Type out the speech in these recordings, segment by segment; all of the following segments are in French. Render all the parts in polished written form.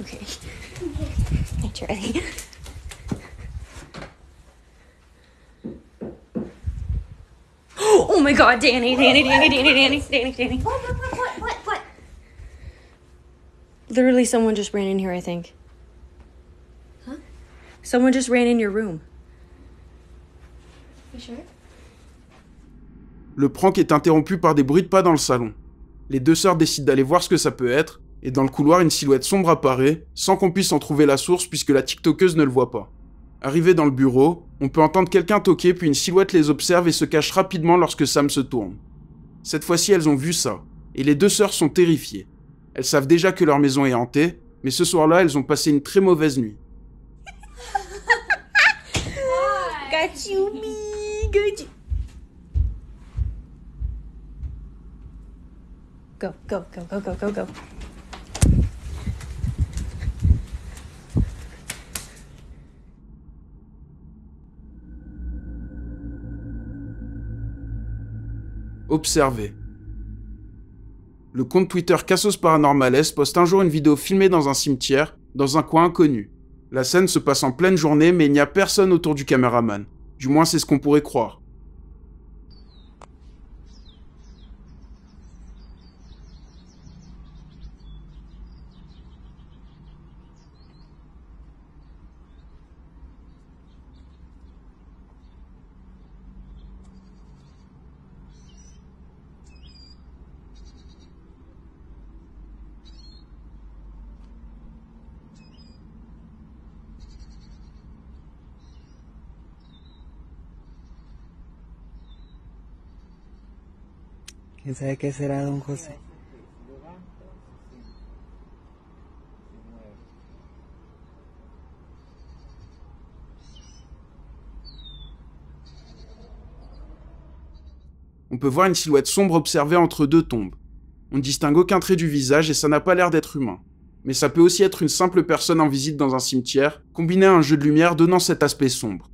Okay. Hey, Charlie. Oh my God, Danny. What? Literally, someone just ran in here, I think. Huh? Someone just ran in your room. You sure? Le prank est interrompu par des bruits de pas dans le salon. Les deux sœurs décident d'aller voir ce que ça peut être, et dans le couloir, une silhouette sombre apparaît, sans qu'on puisse en trouver la source puisque la tiktokeuse ne le voit pas. Arrivé dans le bureau, on peut entendre quelqu'un toquer puis une silhouette les observe et se cache rapidement lorsque Sam se tourne. Cette fois-ci, elles ont vu ça, et les deux sœurs sont terrifiées. Elles savent déjà que leur maison est hantée, mais ce soir-là, elles ont passé une très mauvaise nuit. Got you, me. Got you. Go. Observez. Le compte Twitter Cassos Paranormales poste un jour une vidéo filmée dans un cimetière, dans un coin inconnu. La scène se passe en pleine journée, mais il n'y a personne autour du caméraman. Du moins, c'est ce qu'on pourrait croire. ¿Quién sabe qué será, don José? On peut voir une silhouette sombre observée entre deux tombes. On ne distingue aucun trait du visage et ça n'a pas l'air d'être humain. Mais ça peut aussi être une simple personne en visite dans un cimetière, combinée à un jeu de lumière donnant cet aspect sombre.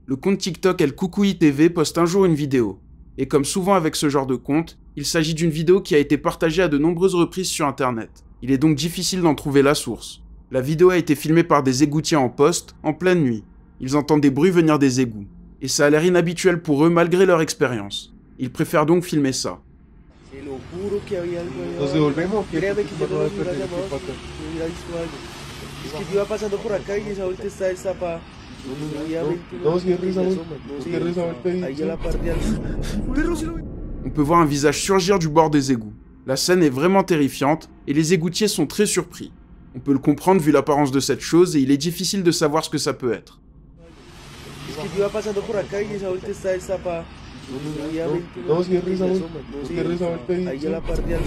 Le compte TikTok El Coucoui TV poste un jour une vidéo. Et comme souvent avec ce genre de compte, il s'agit d'une vidéo qui a été partagée à de nombreuses reprises sur internet. Il est donc difficile d'en trouver la source. La vidéo a été filmée par des égoutiers en poste, en pleine nuit. Ils entendent des bruits venir des égouts. Et ça a l'air inhabituel pour eux malgré leur expérience. Ils préfèrent donc filmer ça. Nos devolvemos. Créame que yo no lo hubiera llamado, no hubiera visto algo. Es que yo iba pasando por acá y esa vuelta está el zapa. No, si es risa, ahí ya la parte al... On peut voir un visage surgir du bord des égouts. La scène est vraiment terrifiante et les égoutiers sont très surpris. On peut le comprendre vu l'apparence de cette chose et il est difficile de savoir ce que ça peut être. Es que yo iba pasando por acá y esa vuelta está el zapa. No, si es risa, ahí ya la parte al...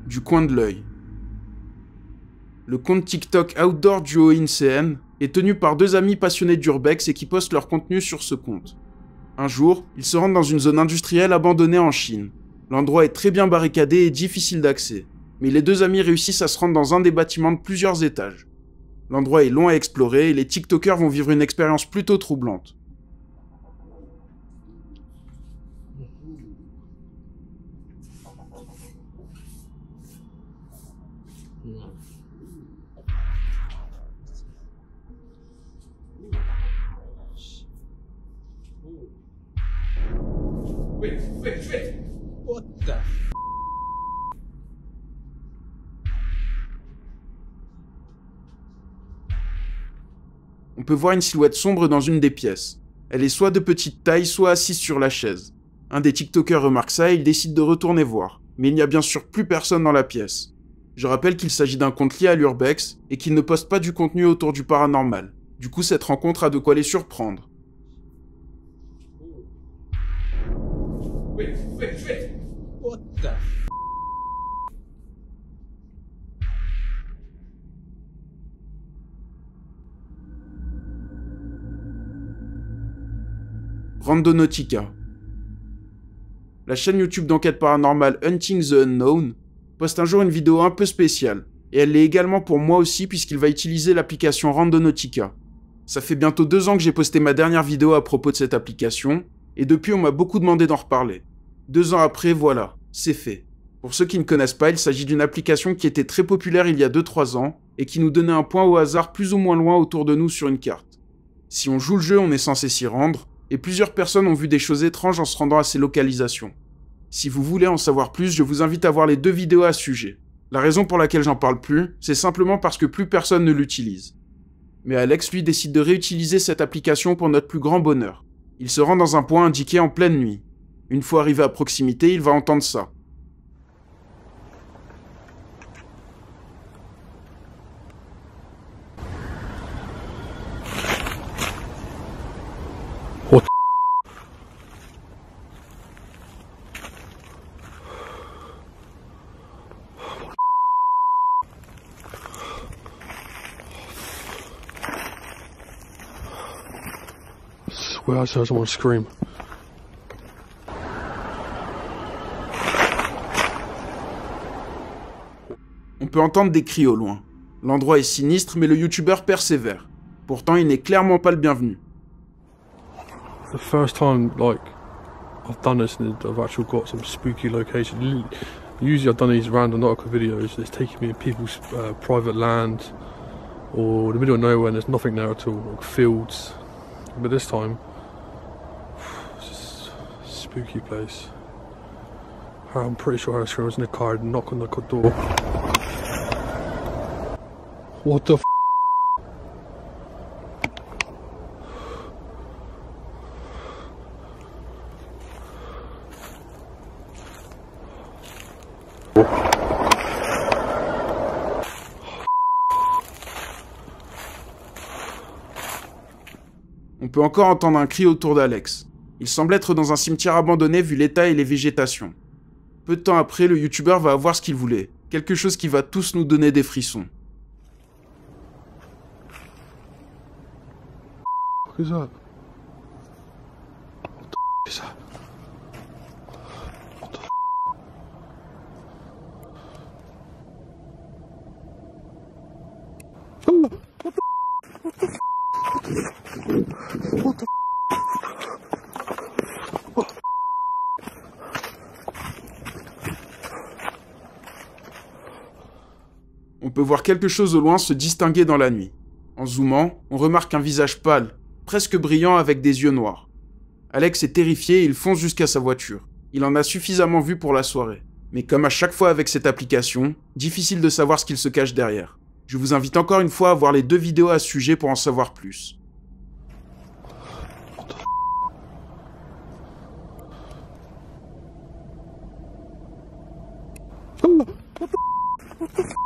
Du coin de l'œil. Le compte TikTok Outdoor Duo InCN est tenu par deux amis passionnés d'urbex et qui postent leur contenu sur ce compte. Un jour, ils se rendent dans une zone industrielle abandonnée en Chine. L'endroit est très bien barricadé et difficile d'accès, mais les deux amis réussissent à se rendre dans un des bâtiments de plusieurs étages. L'endroit est long à explorer et les TikTokers vont vivre une expérience plutôt troublante. On peut voir une silhouette sombre dans une des pièces. Elle est soit de petite taille, soit assise sur la chaise. Un des TikTokers remarque ça et il décide de retourner voir. Mais il n'y a bien sûr plus personne dans la pièce. Je rappelle qu'il s'agit d'un compte lié à l'urbex et qu'il ne poste pas du contenu autour du paranormal. Du coup, cette rencontre a de quoi les surprendre. What the f... Randonautica. La chaîne YouTube d'enquête paranormale Hunting the Unknown poste un jour une vidéo un peu spéciale, et elle l'est également pour moi aussi puisqu'il va utiliser l'application Randonautica. Ça fait bientôt 2 ans que j'ai posté ma dernière vidéo à propos de cette application, et depuis on m'a beaucoup demandé d'en reparler. 2 ans après, voilà, c'est fait. Pour ceux qui ne connaissent pas, il s'agit d'une application qui était très populaire il y a 2-3 ans, et qui nous donnait un point au hasard plus ou moins loin autour de nous sur une carte. Si on joue le jeu, on est censé s'y rendre, et plusieurs personnes ont vu des choses étranges en se rendant à ces localisations. Si vous voulez en savoir plus, je vous invite à voir les 2 vidéos à ce sujet. La raison pour laquelle j'en parle plus, c'est simplement parce que plus personne ne l'utilise. Mais Alex, lui, décide de réutiliser cette application pour notre plus grand bonheur. Il se rend dans un point indiqué en pleine nuit. Une fois arrivé à proximité, il va entendre ça. Well, I saw someone scream. On peut entendre des cris au loin. L'endroit est sinistre, mais le youtubeur persévère. Pourtant, il n'est clairement pas le bienvenu. The first time, like, I've done this and I've actually got some spooky location. Usually I've done these random nautical videos. It's taking me in people's private land or the middle of nowhere and there's nothing there at all, like fields. But this time, it's just a spooky place. I'm pretty sure I was in the car and knock on the door. What the f***? On peut encore entendre un cri autour d'Alex. Il semble être dans un cimetière abandonné vu l'état et les végétations. Peu de temps après, le youtubeur va avoir ce qu'il voulait. Quelque chose qui va tous nous donner des frissons. What is that? What the f is that? What the f? Oh, what the f? What the f? What the f? Oh. On peut voir quelque chose au loin se distinguer dans la nuit. En zoomant, on remarque un visage pâle, presque brillant avec des yeux noirs. Alex est terrifié et il fonce jusqu'à sa voiture. Il en a suffisamment vu pour la soirée. Mais comme à chaque fois avec cette application, difficile de savoir ce qu'il se cache derrière. Je vous invite encore une fois à voir les 2 vidéos à ce sujet pour en savoir plus. What the